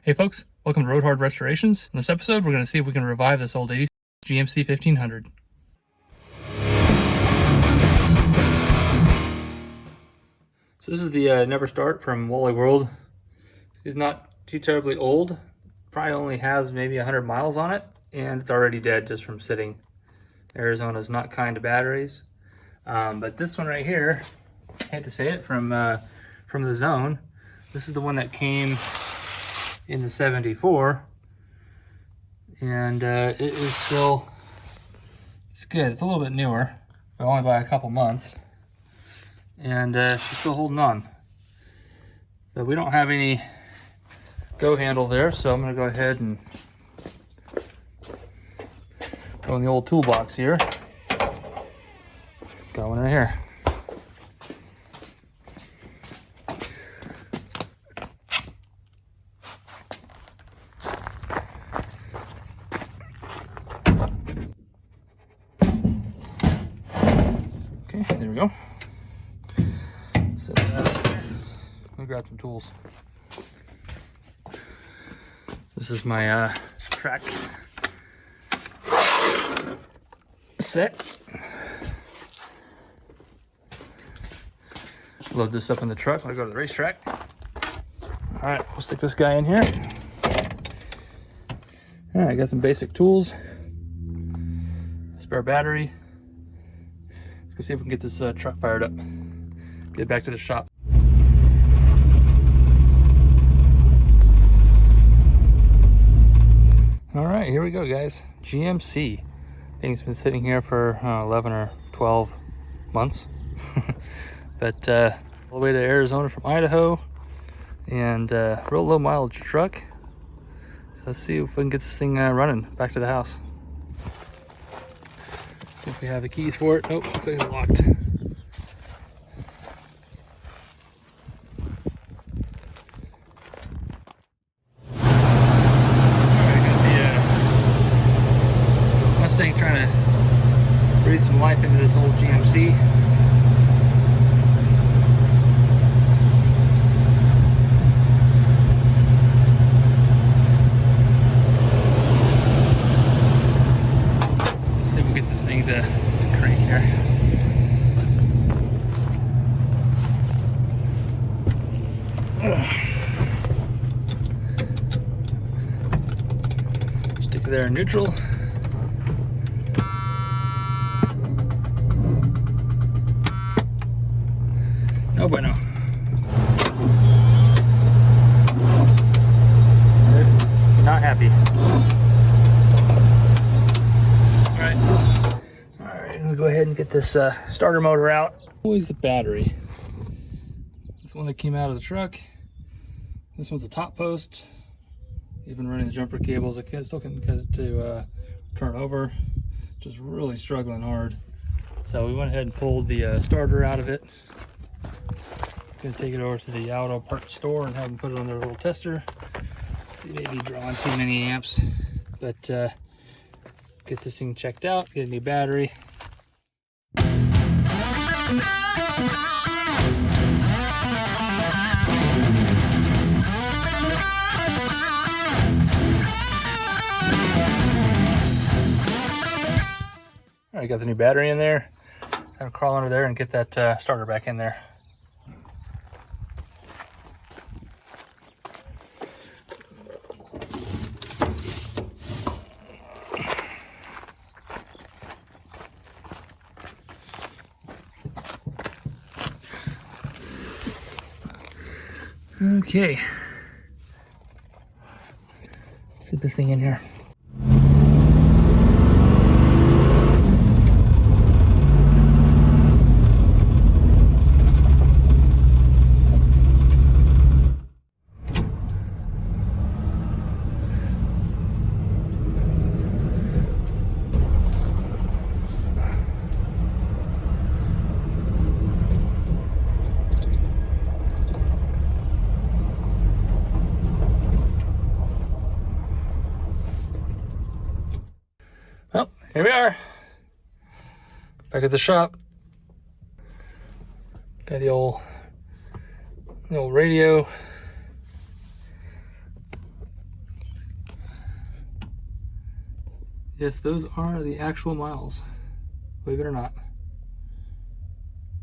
Hey folks, welcome to Road Hard Restorations. In this episode, we're going to see if we can revive this old 80s GMC 1500. So this is the Never Start from Wally World. It's not too terribly old. Probably only has maybe 100 miles on it, and it's already dead just from sitting. Arizona's not kind to batteries. But this one right here, I hate to say it, from the Zone. This is the one that came in the 74, and it is still, it's good. It's a little bit newer, but only by a couple months, and she's still holding on. But we don't have any go handle there, so I'm going to go ahead and go in the old toolbox here. Got one right here. Okay, there we go. Set that up there. Let me grab some tools. This is my track set. Load this up in the truck when I go to the racetrack. All right, we'll stick this guy in here. All right, got some basic tools. Spare battery. Let's go see if we can get this truck fired up. Get back to the shop. All right, here we go, guys. GMC. Thing's been sitting here for 11 or 12 months. But all the way to Arizona from Idaho, and real low mileage truck. So let's see if we can get this thing running back to the house. See if we have the keys for it. Oh, looks like it's locked. Alright, got the Mustang trying to breathe some life into this old GMC. To crank here. Stick it there in neutral. No bueno. Not happy. We'll go ahead and get this starter motor out. Always the battery. This one that came out of the truck. This one's a top post. Even running the jumper cables, I still couldn't get it to turn over. Just really struggling hard. So we went ahead and pulled the starter out of it. Gonna take it over to the auto parts store and have them put it on their little tester. See, maybe drawing too many amps, but get this thing checked out. Get a new battery. Alright, got the new battery in there. Gotta crawl under there and get that starter back in there. Okay, let's get this thing in here. Well, here we are, back at the shop. Got the old radio. Yes, those are the actual miles, believe it or not.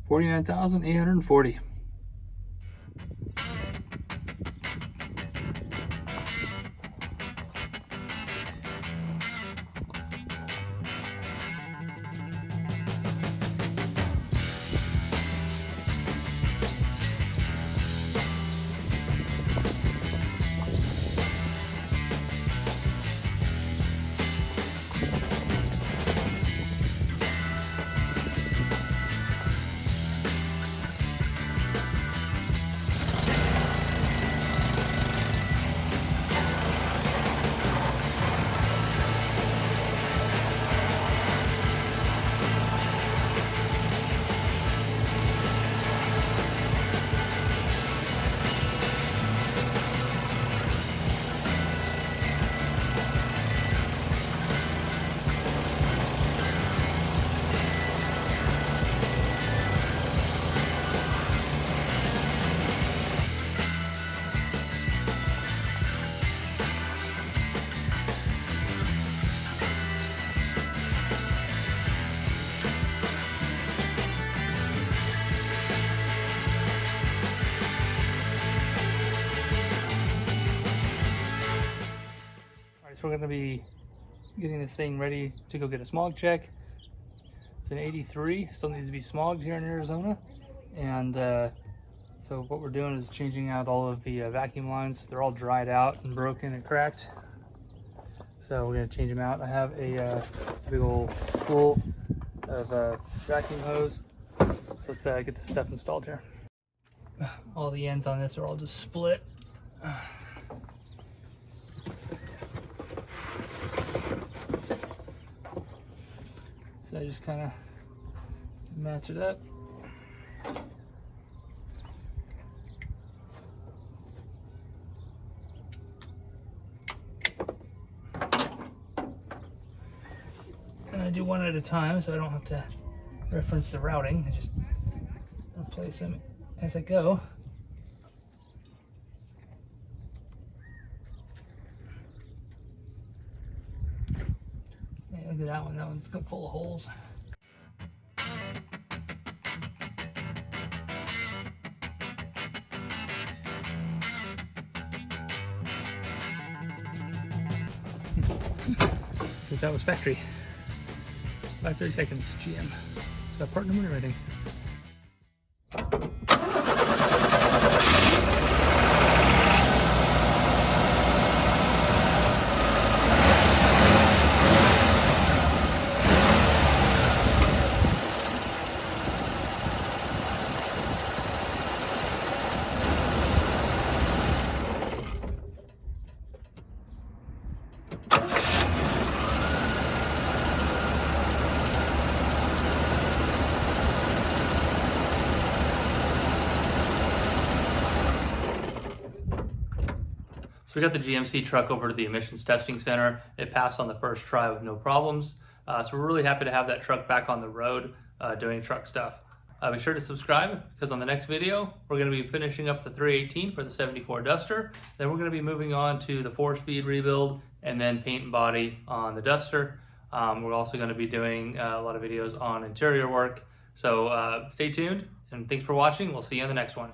49,840. So we're going to be getting this thing ready to go get a smog check. It's an 83, still needs to be smogged here in Arizona. And so what we're doing is changing out all of the vacuum lines. They're all dried out and broken and cracked. So we're going to change them out. I have a big old spool of vacuum hose. So let's get this stuff installed here. All the ends on this are all just split. So I just kind of match it up. And I do one at a time so I don't have to reference the routing. I just replace them as I go. Look at that one. That one's full of holes. That was factory. 5:30 seconds. GM. Is that part number ready? So we got the GMC truck over to the emissions testing center. It passed on the first try with no problems. So we're really happy to have that truck back on the road doing truck stuff. Be sure to subscribe because on the next video, we're going to be finishing up the 318 for the 74 Duster. Then we're going to be moving on to the 4-speed rebuild and then paint and body on the Duster. We're also going to be doing a lot of videos on interior work. So stay tuned and thanks for watching. We'll see you on the next one.